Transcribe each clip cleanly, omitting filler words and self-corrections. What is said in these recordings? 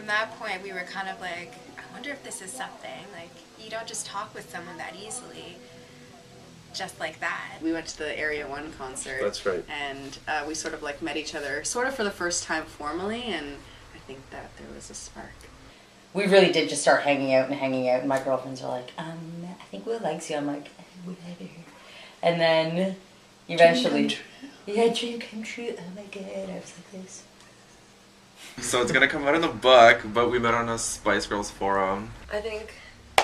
from that point, we were kind of like, I wonder if this is something. Like, you don't just talk with someone that easily, just like that. We went to the Area 1 concert. That's right. And we sort of like met each other sort of for the first time formally, and I think that there was a spark. We really did just start hanging out, and my girlfriends are like, I think Will likes you. I'm like, whatever. And then eventually, dream come true. Oh my god, I was like this. So it's gonna come out in the book, but we met on a Spice Girls forum. I think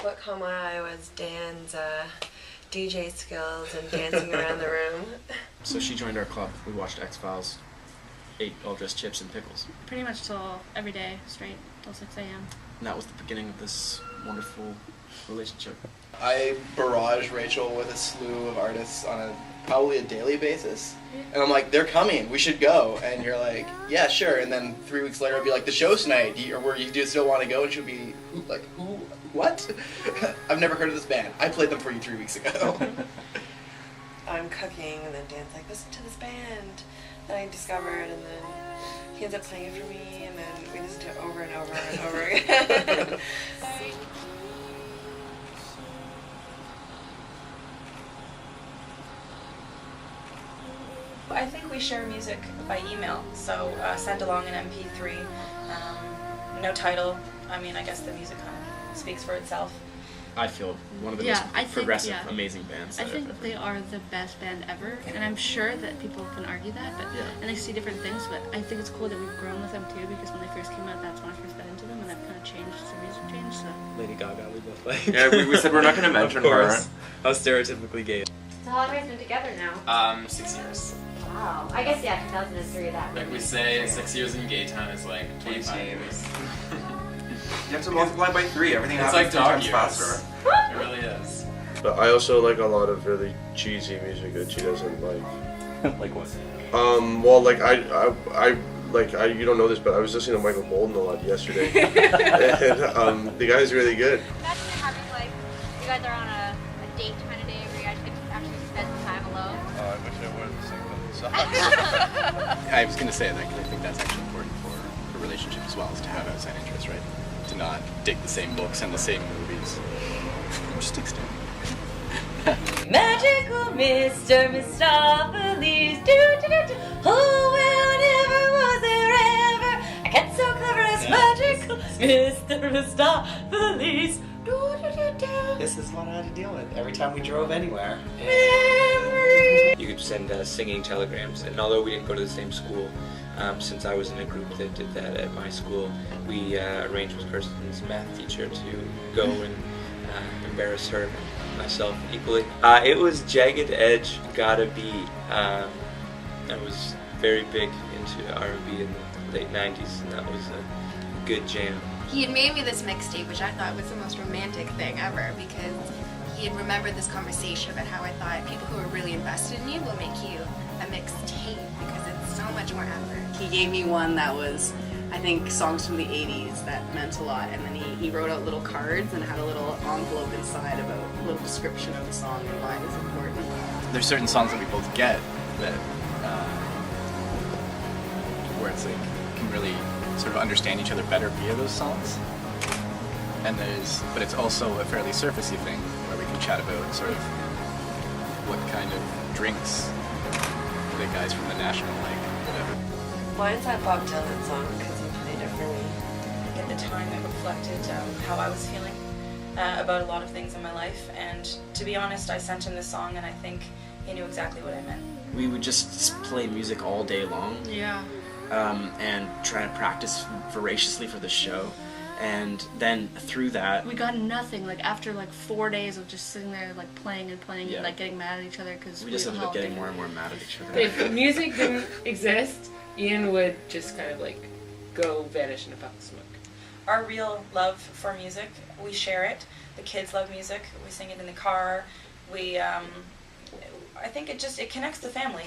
what caught my eye was Dan's DJ skills and dancing around the room. So she joined our club. We watched X-Files, ate all-dressed chips and pickles. Pretty much till every day, straight, till 6 a.m. And that was the beginning of this wonderful relationship. I barrage Rachel with a slew of artists on probably a daily basis. And I'm like, they're coming, we should go. And you're like, yeah, sure. And then 3 weeks later, I'll be like, the show's tonight, or where you do still want to go? And she'll be like, who? What? I've never heard of this band. I played them for you 3 weeks ago. I'm cooking, and then Dan's like, listen to this band that I discovered, and then he ends up playing it for me, and then we listen to it over and over and over again. I think we share music by email, so send along an MP3, no title. I mean, I guess the music kind of speaks for itself. I feel one of the most progressive, amazing bands that I think they are the best band ever, and I'm sure that people can argue that, but and they see different things, but I think it's cool that we've grown with them too, because when they first came out, that's when I first got into them, and I've kind of changed as their music changed, so. Lady Gaga, we both like. Yeah, we said we're not going to mention her. How stereotypically gay. So how long have you guys been together now? 6 years. Wow. I guess, 2003, that Like we say, 6 years in gay time is like 25 years. You have to multiply by 3. Everything It's happens like 3 dog times years. faster. It really is. But I also like a lot of really cheesy music that she doesn't like. Like what? Well, like I you don't know this, but I was listening to Michael Bolton a lot yesterday, and the guy's really good. Imagine having, like, you guys are on a date kind of day where you guys could actually spend some time alone. I wish I would have sing I was going to say that I think that's actually important for a relationship as well, is to have outside interests, right? To not dig the same books and the same movies. Just extend. Magical Mr. Mistopheles, do. Oh, well, never was there ever a cat so clever as magical Mr. Mistopheles, do. This is what I had to deal with every time we drove anywhere. You could send singing telegrams, and although we didn't go to the same school, since I was in a group that did that at my school, we arranged with Kirsten's math teacher to go and embarrass her and myself equally. It was Jagged Edge, Gotta Be. I was very big into R&B in the late 90s, and that was a good jam. He had made me this mixtape, which I thought was the most romantic thing ever, because he had remembered this conversation about how I thought people who are really invested in you will make you a mixtape, because it's so much more effort. He gave me one that was, I think, songs from the 80s that meant a lot, and then he wrote out little cards and had a little envelope inside about a little description of the song and why it was important. There's certain songs that we both get that, where it's like, you can really sort of understand each other better via those songs. And but it's also a fairly surfacey thing where we can chat about sort of what kind of drinks the guys from the National like, whatever. Mine's that Bob Dylan song because he played it for me. At the time, it reflected how I was feeling about a lot of things in my life, and to be honest, I sent him this song, and I think he knew exactly what I meant. We would just play music all day long. Yeah. And try to practice voraciously for the show. And then through that, we got nothing. Like after like 4 days of just sitting there like playing and playing and like getting mad at each other because we just ended up getting more and more mad at each other. If the music didn't exist, Ian would just kind of like go vanish in a puff of smoke. Our real love for music, we share it. The kids love music. We sing it in the car. I think it connects the family.